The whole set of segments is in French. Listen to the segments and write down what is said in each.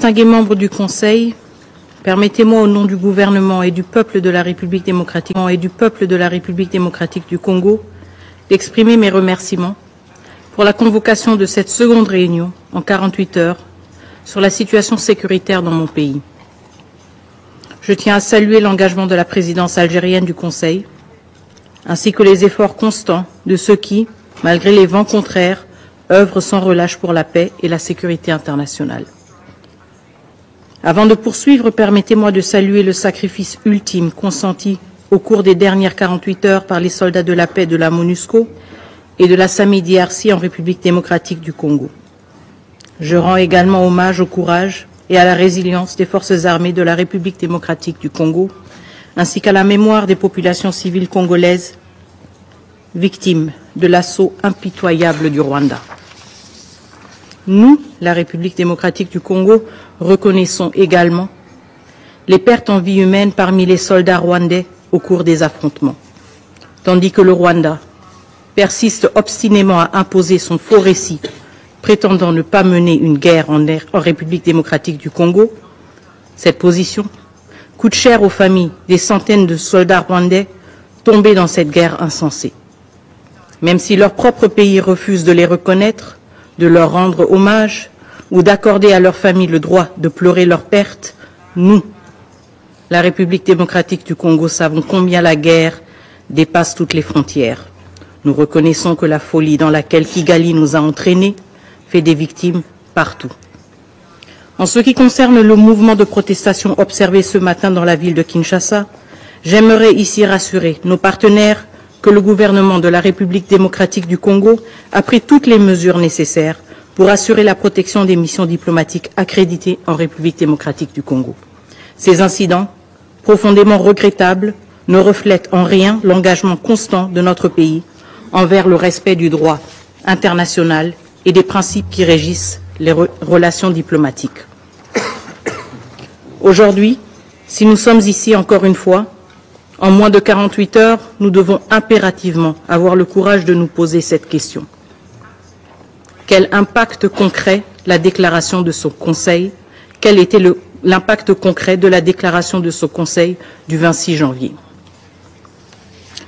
distingués membres du Conseil, permettez-moi au nom du gouvernement et du peuple de la République démocratique du Congo d'exprimer mes remerciements pour la convocation de cette seconde réunion en 48 heures sur la situation sécuritaire dans mon pays. Je tiens à saluer l'engagement de la présidence algérienne du Conseil, ainsi que les efforts constants de ceux qui, malgré les vents contraires, œuvrent sans relâche pour la paix et la sécurité internationale. Avant de poursuivre, permettez-moi de saluer le sacrifice ultime consenti au cours des dernières 48 heures par les soldats de la paix de la MONUSCO et de la SAMI-DRC en République démocratique du Congo. Je rends également hommage au courage et à la résilience des forces armées de la République démocratique du Congo, ainsi qu'à la mémoire des populations civiles congolaises victimes de l'assaut impitoyable du Rwanda. Nous, la République démocratique du Congo, reconnaissons également les pertes en vie humaine parmi les soldats rwandais au cours des affrontements, tandis que le Rwanda persiste obstinément à imposer son faux récit prétendant ne pas mener une guerre en République démocratique du Congo. Cette position coûte cher aux familles des centaines de soldats rwandais tombés dans cette guerre insensée. Même si leur propre pays refuse de les reconnaître, de leur rendre hommage ou d'accorder à leurs familles le droit de pleurer leurs pertes, nous, la République démocratique du Congo, savons combien la guerre dépasse toutes les frontières. Nous reconnaissons que la folie dans laquelle Kigali nous a entraînés fait des victimes partout. En ce qui concerne le mouvement de protestation observé ce matin dans la ville de Kinshasa, j'aimerais ici rassurer nos partenaires que le gouvernement de la République démocratique du Congo a pris toutes les mesures nécessaires pour assurer la protection des missions diplomatiques accréditées en République démocratique du Congo. Ces incidents, profondément regrettables, ne reflètent en rien l'engagement constant de notre pays envers le respect du droit international et des principes qui régissent les relations diplomatiques. Aujourd'hui, si nous sommes ici encore une fois, en moins de 48 heures, nous devons impérativement avoir le courage de nous poser cette question. Quel impact concret la déclaration de ce Conseil? Quel était l'impact concret de la déclaration de ce Conseil du 26 janvier?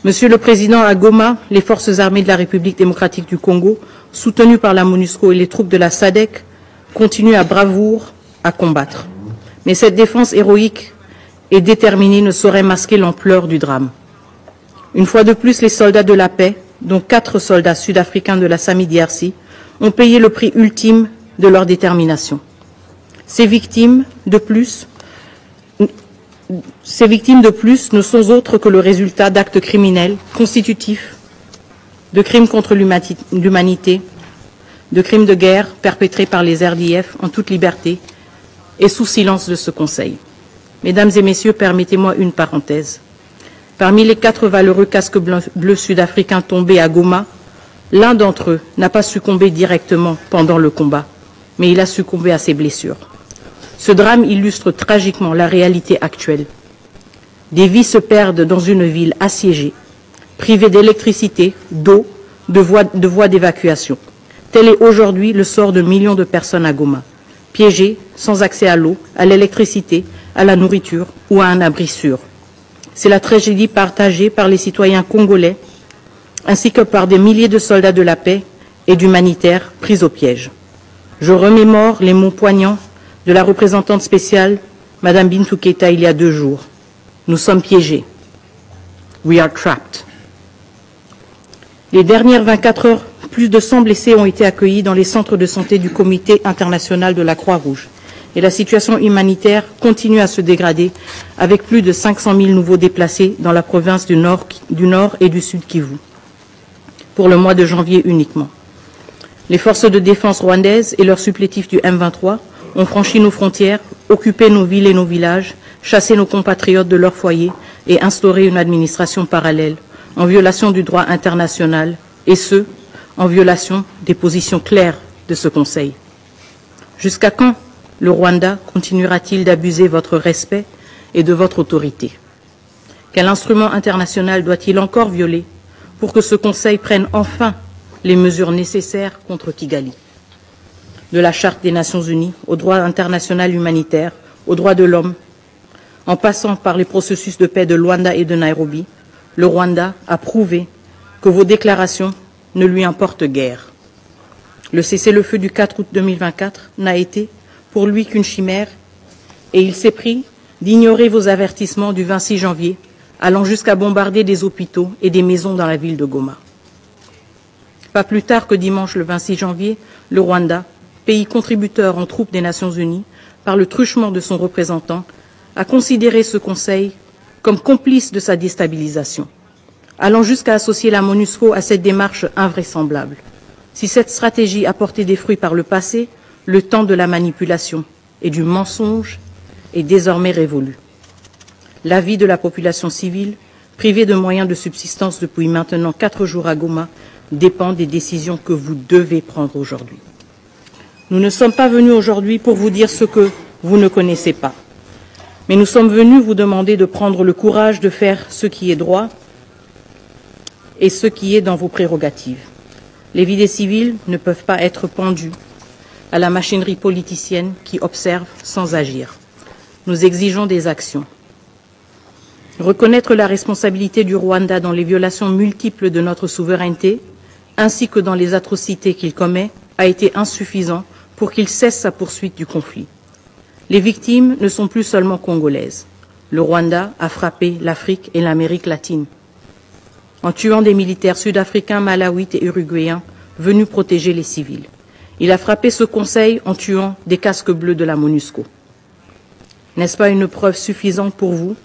Monsieur le Président, à Goma, les forces armées de la République démocratique du Congo, soutenues par la MONUSCO et les troupes de la SADC, continuent à bravoure à combattre. Mais cette défense héroïque et déterminée ne saurait masquer l'ampleur du drame. Une fois de plus, les soldats de la paix, dont 4 soldats sud-africains de la SAMI-DRC, ont payé le prix ultime de leur détermination. Ces victimes de plus ne sont autres que le résultat d'actes criminels constitutifs de crimes contre l'humanité, de crimes de guerre perpétrés par les RDF en toute liberté et sous silence de ce Conseil. Mesdames et Messieurs, permettez-moi une parenthèse. Parmi les 4 valeureux casques bleus sud-africains tombés à Goma, l'un d'entre eux n'a pas succombé directement pendant le combat, mais il a succombé à ses blessures. Ce drame illustre tragiquement la réalité actuelle. Des vies se perdent dans une ville assiégée, privée d'électricité, d'eau, de voies d'évacuation. Tel est aujourd'hui le sort de millions de personnes à Goma, piégées, sans accès à l'eau, à l'électricité, à la nourriture ou à un abri sûr. C'est la tragédie partagée par les citoyens congolais, ainsi que par des milliers de soldats de la paix et d'humanitaires pris au piège. Je remémore les mots poignants de la représentante spéciale, Madame Bintou Keïta, il y a 2 jours. Nous sommes piégés. We are trapped. Les dernières 24 heures, plus de 100 blessés ont été accueillis dans les centres de santé du Comité international de la Croix-Rouge. Et la situation humanitaire continue à se dégrader, avec plus de 500 000 nouveaux déplacés dans la province du Nord et du Sud Kivu, pour le mois de janvier uniquement. Les forces de défense rwandaises et leurs supplétifs du M23 ont franchi nos frontières, occupé nos villes et nos villages, chassé nos compatriotes de leurs foyers et instauré une administration parallèle, en violation du droit international, et ce, en violation des positions claires de ce Conseil. Jusqu'à quand le Rwanda continuera-t-il d'abuser votre respect et de votre autorité? Quel instrument international doit-il encore violer pour que ce Conseil prenne enfin les mesures nécessaires contre Kigali? de la Charte des Nations Unies, au droit international humanitaire, aux droits de l'homme, en passant par les processus de paix de Luanda et de Nairobi, le Rwanda a prouvé que vos déclarations ne lui importent guère. Le cessez-le-feu du 4 août 2024 n'a été pour lui qu'une chimère et il s'est pris d'ignorer vos avertissements du 26 janvier, allant jusqu'à bombarder des hôpitaux et des maisons dans la ville de Goma. Pas plus tard que dimanche le 26 janvier, le Rwanda, pays contributeur en troupes des Nations Unies, par le truchement de son représentant, a considéré ce Conseil comme complice de sa déstabilisation, allant jusqu'à associer la MONUSCO à cette démarche invraisemblable. Si cette stratégie a porté des fruits par le passé, le temps de la manipulation et du mensonge est désormais révolu. La vie de la population civile, privée de moyens de subsistance depuis maintenant 4 jours à Goma, dépend des décisions que vous devez prendre aujourd'hui. Nous ne sommes pas venus aujourd'hui pour vous dire ce que vous ne connaissez pas, mais nous sommes venus vous demander de prendre le courage de faire ce qui est droit et ce qui est dans vos prérogatives. Les vies des civils ne peuvent pas être pendues à la machinerie politicienne qui observe sans agir. Nous exigeons des actions. Reconnaître la responsabilité du Rwanda dans les violations multiples de notre souveraineté, ainsi que dans les atrocités qu'il commet, a été insuffisant pour qu'il cesse sa poursuite du conflit. Les victimes ne sont plus seulement congolaises. Le Rwanda a frappé l'Afrique et l'Amérique latine, en tuant des militaires sud-africains, malawites et uruguayens venus protéger les civils. Il a frappé ce Conseil en tuant des casques bleus de la MONUSCO. N'est-ce pas une preuve suffisante pour vous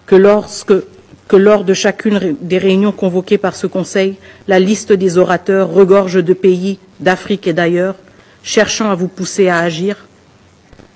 que lors de chacune des réunions convoquées par ce Conseil, la liste des orateurs regorge de pays d'Afrique et d'ailleurs, cherchant à vous pousser à agir?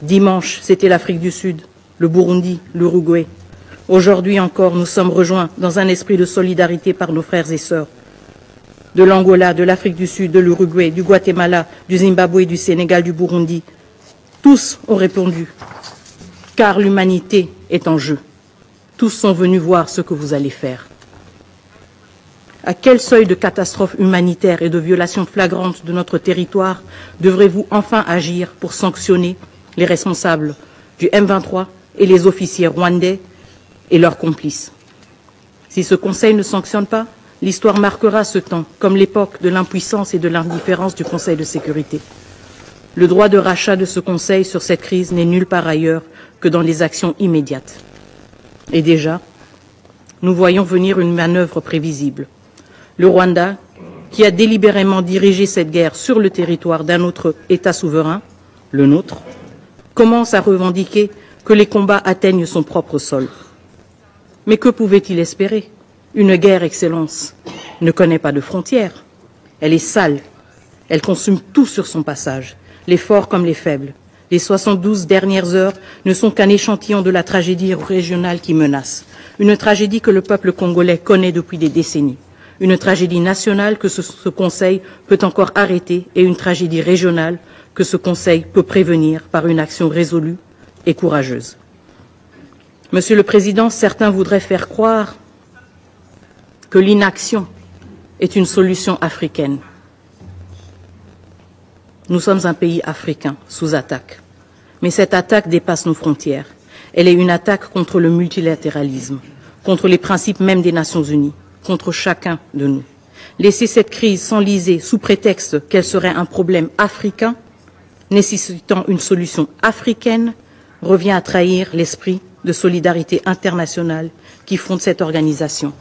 Dimanche, c'était l'Afrique du Sud, le Burundi, l'Uruguay. Aujourd'hui encore, nous sommes rejoints dans un esprit de solidarité par nos frères et sœurs de l'Angola, de l'Afrique du Sud, de l'Uruguay, du Guatemala, du Zimbabwe, du Sénégal, du Burundi. Tous ont répondu, car l'humanité est en jeu. Tous sont venus voir ce que vous allez faire. À quel seuil de catastrophe humanitaire et de violation flagrante de notre territoire devrez-vous enfin agir pour sanctionner les responsables du M23 et les officiers rwandais et leurs complices? Si ce Conseil ne sanctionne pas, l'histoire marquera ce temps comme l'époque de l'impuissance et de l'indifférence du Conseil de sécurité. Le droit de rachat de ce Conseil sur cette crise n'est nulle part ailleurs que dans les actions immédiates. Et déjà, nous voyons venir une manœuvre prévisible. Le Rwanda, qui a délibérément dirigé cette guerre sur le territoire d'un autre État souverain, le nôtre, commence à revendiquer que les combats atteignent son propre sol. Mais que pouvait-il espérer? Une guerre, Excellence, ne connaît pas de frontières. Elle est sale. Elle consume tout sur son passage, les forts comme les faibles. Les 72 dernières heures ne sont qu'un échantillon de la tragédie régionale qui menace. Une tragédie que le peuple congolais connaît depuis des décennies. Une tragédie nationale que ce Conseil peut encore arrêter et une tragédie régionale que ce Conseil peut prévenir par une action résolue et courageuse. Monsieur le Président, certains voudraient faire croire que l'inaction est une solution africaine. Nous sommes un pays africain sous attaque. Mais cette attaque dépasse nos frontières. Elle est une attaque contre le multilatéralisme, contre les principes même des Nations Unies, contre chacun de nous. Laisser cette crise s'enliser sous prétexte qu'elle serait un problème africain, nécessitant une solution africaine, revient à trahir l'esprit de solidarité internationale qui fonde cette organisation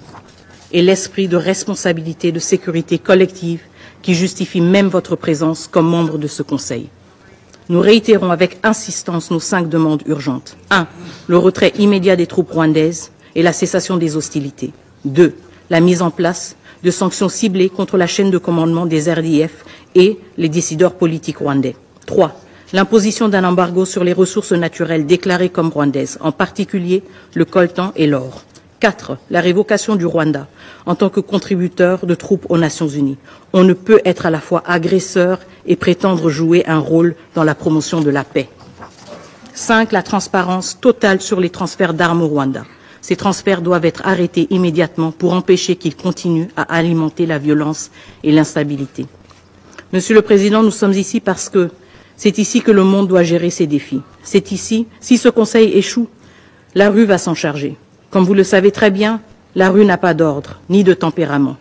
et l'esprit de responsabilité, de sécurité collective qui justifie même votre présence comme membre de ce Conseil. Nous réitérons avec insistance nos 5 demandes urgentes. 1. Le retrait immédiat des troupes rwandaises et la cessation des hostilités. 2. La mise en place de sanctions ciblées contre la chaîne de commandement des RDF et les décideurs politiques rwandais. 3. L'imposition d'un embargo sur les ressources naturelles déclarées comme rwandaises, en particulier le coltan et l'or. 4. La révocation du Rwanda en tant que contributeur de troupes aux Nations Unies. On ne peut être à la fois agresseur et prétendre jouer un rôle dans la promotion de la paix. 5. La transparence totale sur les transferts d'armes au Rwanda. Ces transferts doivent être arrêtés immédiatement pour empêcher qu'ils continuent à alimenter la violence et l'instabilité. Monsieur le Président, nous sommes ici parce que C'est ici que le monde doit gérer ses défis. C'est ici, si ce Conseil échoue, la rue va s'en charger. Comme vous le savez très bien, la rue n'a pas d'ordre, ni de tempérament.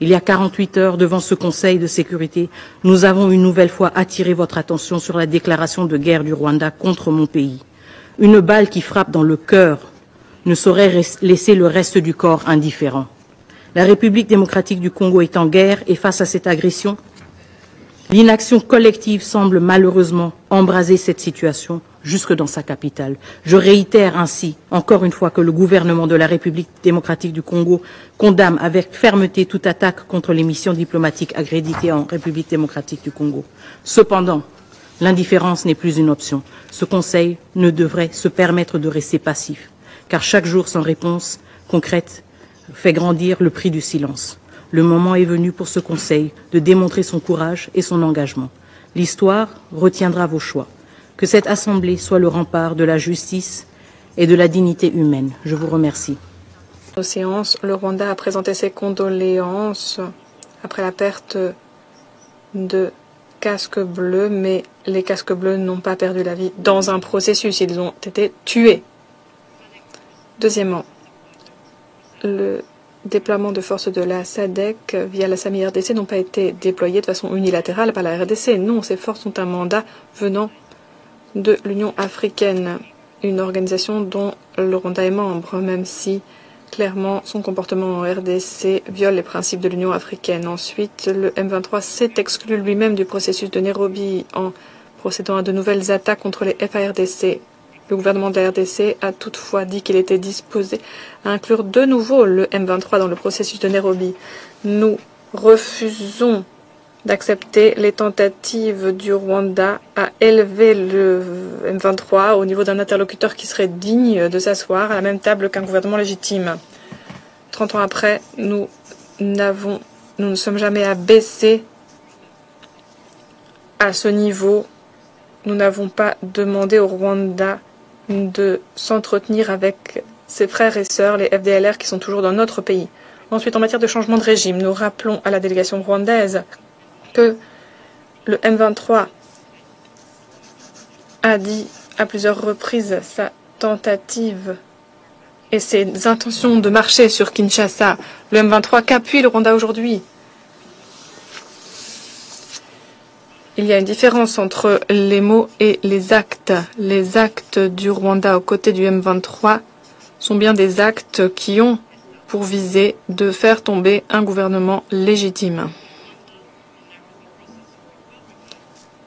Il y a 48 heures, devant ce Conseil de sécurité, nous avons une nouvelle fois attiré votre attention sur la déclaration de guerre du Rwanda contre mon pays. Une balle qui frappe dans le cœur ne saurait laisser le reste du corps indifférent. La République démocratique du Congo est en guerre et face à cette agression, l'inaction collective semble malheureusement embraser cette situation jusque dans sa capitale. Je réitère ainsi, encore une fois, que le gouvernement de la République démocratique du Congo condamne avec fermeté toute attaque contre les missions diplomatiques accréditées en République démocratique du Congo. Cependant, l'indifférence n'est plus une option. Ce Conseil ne devrait se permettre de rester passif, car chaque jour sans réponse concrète fait grandir le prix du silence. Le moment est venu pour ce Conseil de démontrer son courage et son engagement. L'histoire retiendra vos choix. Que cette Assemblée soit le rempart de la justice et de la dignité humaine. Je vous remercie. Aux séances, le Rwanda a présenté ses condoléances après la perte de casques bleus, mais les casques bleus n'ont pas perdu la vie dans un processus, ils ont été tués. Deuxièmement, le déploiement de forces de la SADC via la SAMI-RDC n'ont pas été déployés de façon unilatérale par la RDC. Non, ces forces ont un mandat venant de l'Union africaine, une organisation dont le Rwanda est membre, même si clairement son comportement en RDC viole les principes de l'Union africaine. Ensuite, le M23 s'est exclu lui-même du processus de Nairobi en procédant à de nouvelles attaques contre les FARDC. Le gouvernement de la RDC a toutefois dit qu'il était disposé à inclure de nouveau le M23 dans le processus de Nairobi. Nous refusons d'accepter les tentatives du Rwanda à élever le M23 au niveau d'un interlocuteur qui serait digne de s'asseoir à la même table qu'un gouvernement légitime. 30 ans après, nous ne sommes jamais abaissés à ce niveau. Nous n'avons pas demandé au Rwanda de s'entretenir avec ses frères et sœurs, les FDLR, qui sont toujours dans notre pays. Ensuite, en matière de changement de régime, nous rappelons à la délégation rwandaise que le M23 a dit à plusieurs reprises sa tentative et ses intentions de marcher sur Kinshasa. Le M23 qu'appuie le Rwanda aujourd'hui. Il y a une différence entre les mots et les actes. Les actes du Rwanda aux côtés du M23 sont bien des actes qui ont pour visée de faire tomber un gouvernement légitime.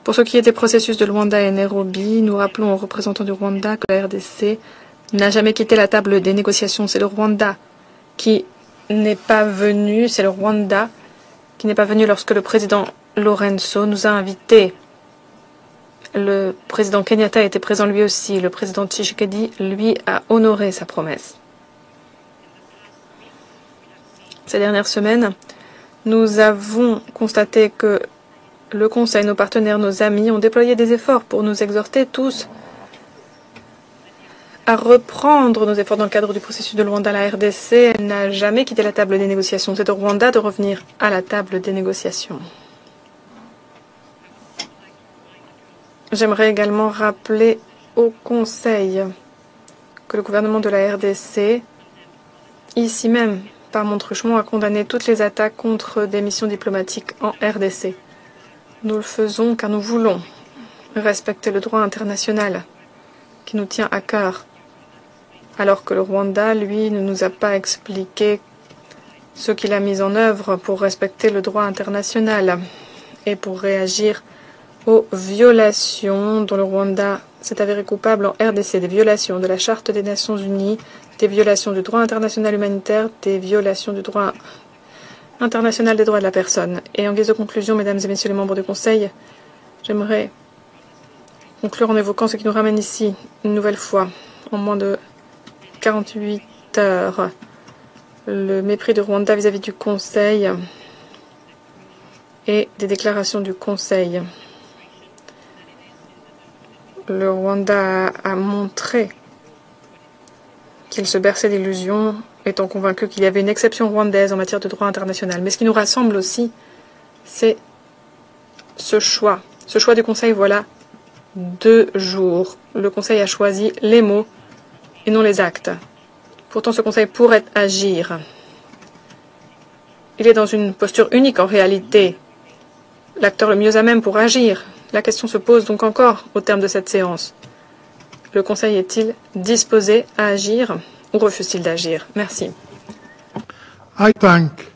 Pour ce qui est des processus de Luanda et Nairobi, nous rappelons aux représentants du Rwanda que la RDC n'a jamais quitté la table des négociations. C'est le Rwanda qui n'est pas venu, c'est le Rwanda qui n'est pas venu lorsque le président Lorenzo nous a invités. Le président Kenyatta était présent lui aussi. Le président Tshisekedi, lui, a honoré sa promesse. Ces dernières semaines, nous avons constaté que le Conseil, nos partenaires, nos amis ont déployé des efforts pour nous exhorter tous à reprendre nos efforts dans le cadre du processus de Luanda. La RDC n'a jamais quitté la table des négociations. C'est au Rwanda de revenir à la table des négociations. J'aimerais également rappeler au Conseil que le gouvernement de la RDC, ici même, par Montreuchemont, a condamné toutes les attaques contre des missions diplomatiques en RDC. Nous le faisons car nous voulons respecter le droit international qui nous tient à cœur, alors que le Rwanda, lui, ne nous a pas expliqué ce qu'il a mis en œuvre pour respecter le droit international et pour réagir aux violations dont le Rwanda s'est avéré coupable en RDC, des violations de la Charte des Nations Unies, des violations du droit international humanitaire, des violations du droit international des droits de la personne. Et en guise de conclusion, mesdames et messieurs les membres du Conseil, j'aimerais conclure en évoquant ce qui nous ramène ici une nouvelle fois, en moins de 48 heures, le mépris de Rwanda vis-à-vis du Conseil et des déclarations du Conseil. Le Rwanda a montré qu'il se berçait d'illusions, étant convaincu qu'il y avait une exception rwandaise en matière de droit international. Mais ce qui nous rassemble aussi, c'est ce choix. Ce choix du Conseil, voilà 2 jours. Le Conseil a choisi les mots et non les actes. Pourtant, ce Conseil pourrait agir. Il est dans une posture unique en réalité. L'acteur le mieux à même pour agir. La question se pose donc encore au terme de cette séance. Le Conseil est-il disposé à agir ou refuse-t-il d'agir? Merci. I thank